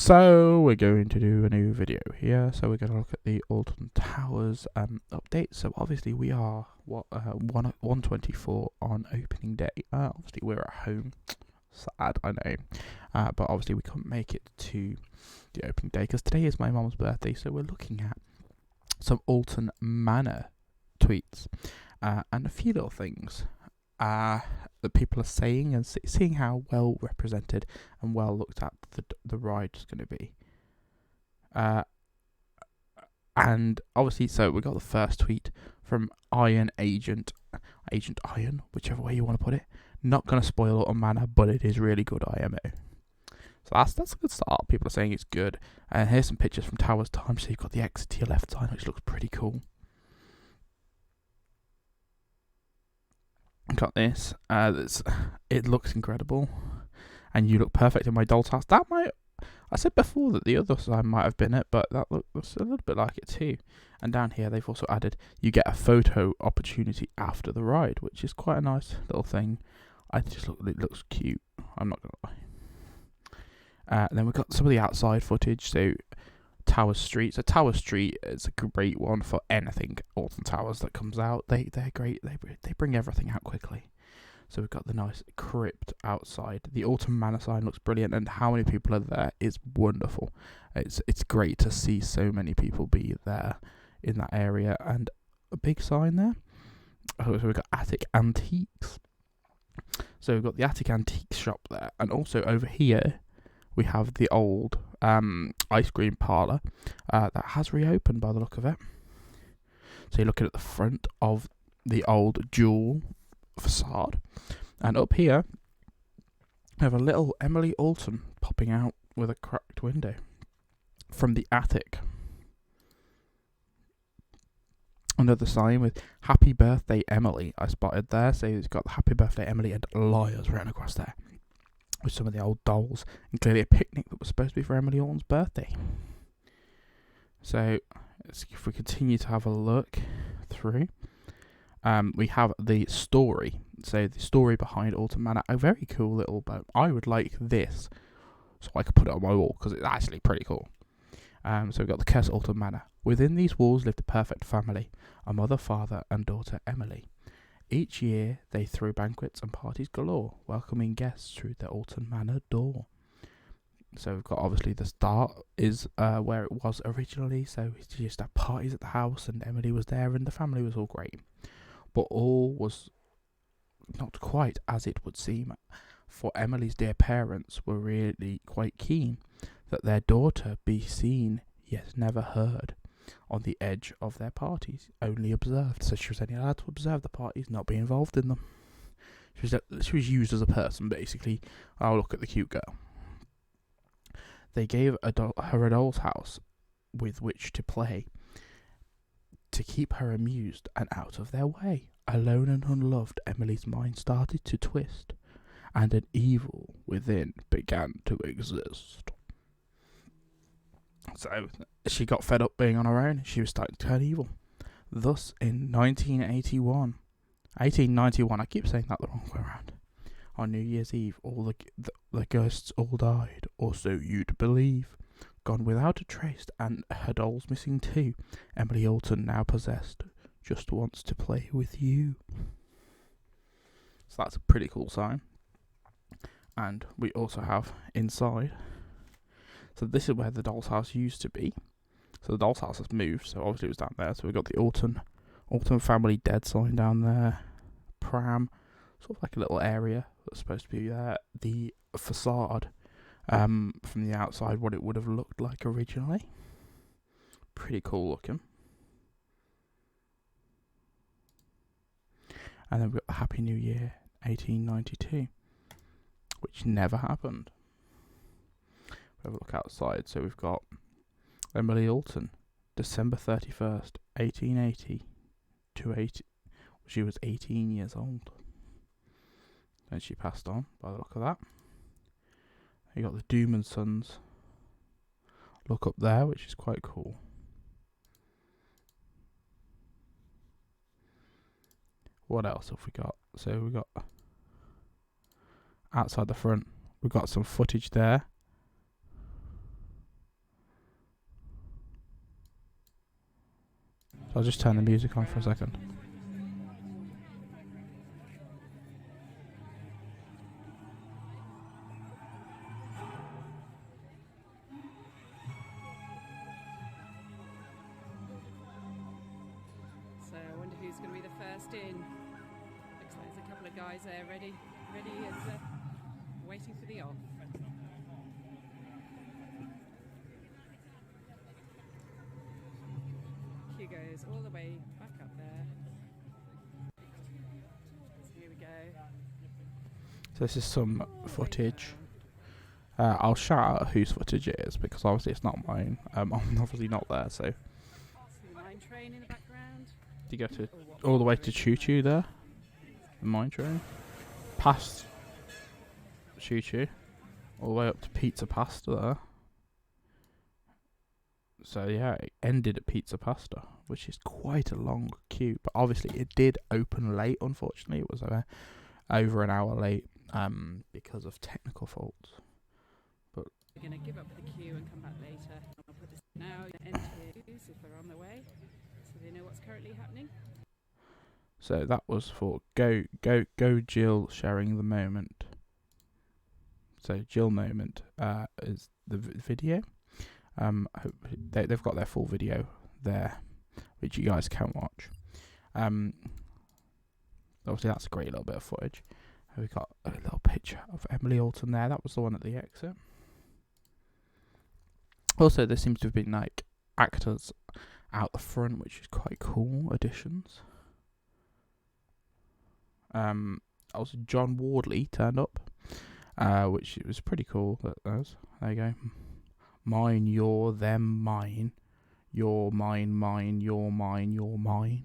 So we're going to do a new video here. So we're going to look at the Alton Towers update. So obviously we are 124 on opening day. Obviously we're at home. Sad, I know. But obviously we couldn't make it to the opening day because today is my mum's birthday. So we're looking at some Alton Manor tweets and a few little things that people are saying and seeing how well represented and well looked at the ride is going to be. And obviously, so we got the first tweet from Agent Iron, whichever way you want to put it. Not going to spoil Alton Manor, but it is really good IMO. So that's a good start. People are saying it's good. And here's some pictures from Towers Time. So you've got the exit to your left side, which looks pretty cool. Got this. It looks incredible, and you look perfect in my doll's house. I said before that the other side might have been it, but that looks a little bit like it too. And down here they've also added you get a photo opportunity after the ride, which is quite a nice little thing. It looks cute. I'm not gonna lie. Then we've got some of the outside footage. So Tower Street. So Tower Street is a great one for anything Alton Towers that comes out. They're great. They bring everything out quickly. So we've got the nice crypt outside. The Alton Manor sign looks brilliant, and how many people are there is wonderful. It's great to see so many people be there in that area, and a big sign there. So we've got Attic Antiques. So we've got the Attic Antiques shop there, and also over here we have the old ice cream parlour that has reopened by the look of it. So you're looking at the front of the old dual facade, and up here we have a little Emily Alton popping out with a cracked window from the attic. Another sign with Happy Birthday Emily I spotted there. So it's got Happy Birthday Emily and Liars written across there, with some of the old dolls, and clearly a picnic that was supposed to be for Emily Alton's birthday. So if we continue to have a look through, we have the story. So the story behind Alton Manor, a very cool little boat. I would like this, so I could put it on my wall because it's actually pretty cool. So we've got the curse Alton Manor. Within these walls lived a perfect family, a mother, father, and daughter Emily. Each year, they threw banquets and parties galore, welcoming guests through the Alton Manor door. So we've got, obviously, the start is where it was originally. So we used to have parties at the house, and Emily was there, and the family was all great. But all was not quite as it would seem, for Emily's dear parents were really quite keen that their daughter be seen, yet never heard, on the edge of their parties, only observed. So she was only allowed to observe the parties, not be involved in them. She was used as a person, basically. Oh, look at the cute girl. They gave her a doll's house with which to play, to keep her amused and out of their way. Alone and unloved, Emily's mind started to twist, and an evil within began to exist. So she got fed up being on her own. She was starting to turn evil. Thus, in 1891, I keep saying that the wrong way around. On New Year's Eve, all the ghosts all died, or so you'd believe. Gone without a trace, and her dolls missing too. Emily Alton, now possessed, just wants to play with you. So that's a pretty cool sign. And we also have inside. So this is where the doll's house used to be. So the doll's house has moved, so obviously it was down there. So we've got the Alton family dead sign down there. Pram, sort of like a little area that's supposed to be there. The facade from the outside, what it would have looked like originally. Pretty cool looking. And then we've got the Happy New Year 1892, which never happened. Have a look outside. So we've got Emily Alton, December 31st, 1880 to 80. She was 18 years old. Then she passed on by the look of that. You got the Doom and Sons look up there, which is quite cool. What else have we got? So we got outside the front. We've got some footage there I'll just turn the music on for a second. So I wonder who's going to be the first in. Looks like there's a couple of guys there ready and waiting for the off. Queue goes all the way back up there. So here we go. So this is some footage. I'll shout out whose footage it is because obviously it's not mine. I'm obviously not there, so. See the mine train in the background. Do you go to all the way to Choo Choo there? The mine train? Past Choo Choo. All the way up to Pizza Pasta there. So yeah, it ended at Pizza Pasta, which is quite a long queue. But obviously it did open late, unfortunately. It was over an hour late because of technical faults. We're going to give up the queue and come back later. I'll put this now into queues if they're on their way, so they know what's currently happening. So that was for Go Jill sharing the moment. So Jill moment is the video. They've got their full video there, which you guys can watch. Obviously that's a great little bit of footage. We got a little picture of Emily Alton there. That was the one at the exit. Also, there seems to have been like actors out the front, which is quite cool additions. Also, John Wardley turned up, which was pretty cool. There you go. Mine, your, them, mine. Your, mine, mine, your, mine, your, mine.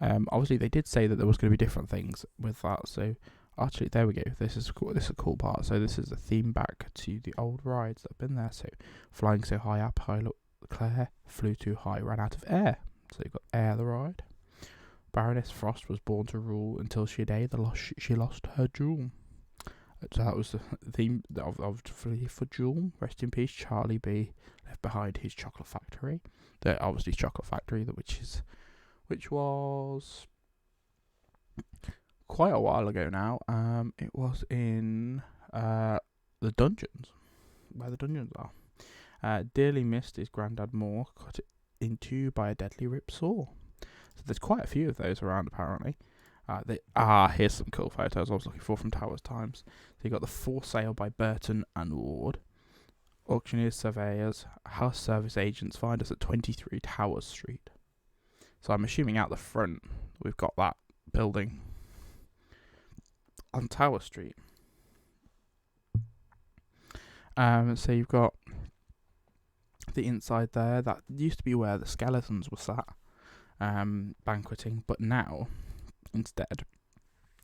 Obviously, they did say that there was going to be different things with that, so. Actually, there we go. This is cool. This is a cool part. So this is a theme back to the old rides that have been there. So flying so high up, pilot Claire flew too high, ran out of air. So you've got Air the ride. Baroness Frost was born to rule until she lost her jewel. So that was the theme of Flee for Jewel. Rest in peace, Charlie B. Left behind his chocolate factory. The obviously chocolate factory, which was quite a while ago now. It was in the dungeons, where the dungeons are. Dearly missed his Grandad Moore, cut in two by a deadly rip saw. So there's quite a few of those around apparently. Here's some cool photos I was looking for from Towers Times. So you got the For Sale by Burton and Ward. Auctioneers, surveyors, house service agents find us at 23 Towers Street. So I'm assuming out the front we've got that building on Tower Street. So you've got the inside there. That used to be where the skeletons were sat, banqueting. But now, instead,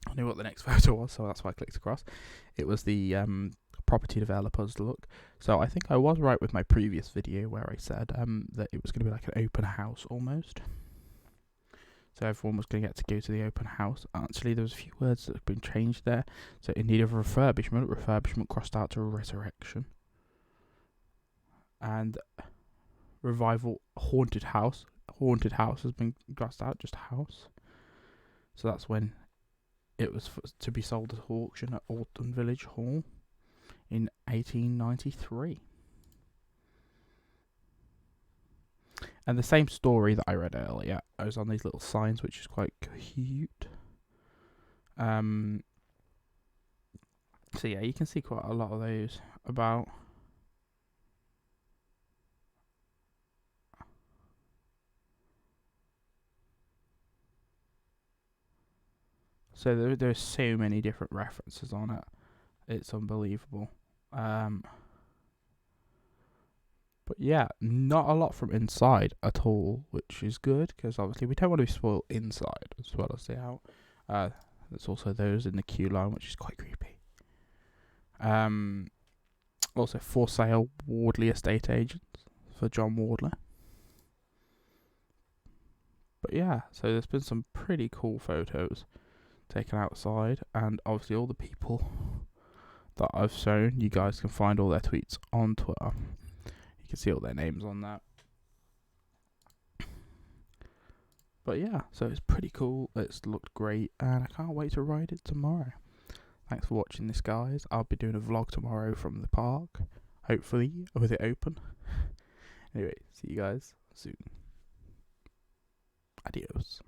I knew what the next photo was, so that's why I clicked across. It was the property developers look. So I think I was right with my previous video where I said that it was going to be like an open house almost. So everyone was going to get to go to the open house. Actually, there was a few words that have been changed there. So in need of refurbishment crossed out to resurrection. And revival, haunted house. Haunted house has been crossed out, just house. So that's when it was to be sold at auction at Alton Village Hall in 1893. And the same story that I read earlier, I was on these little signs, which is quite cute. So yeah, you can see quite a lot of those about. So there's so many different references on it. It's unbelievable. But yeah, not a lot from inside at all, which is good, because obviously we don't want to be spoiled inside as well as the out. There's also those in the queue line, which is quite creepy. Also, For Sale, Wardley Estate Agents for John Wardley. But yeah, so there's been some pretty cool photos taken outside, and obviously all the people that I've shown, you guys can find all their tweets on Twitter. You can see all their names on that. But yeah, so it's pretty cool. It's looked great, and I can't wait to ride it tomorrow. Thanks for watching this, guys. I'll be doing a vlog tomorrow from the park, hopefully, with it open. Anyway, see you guys soon. Adios.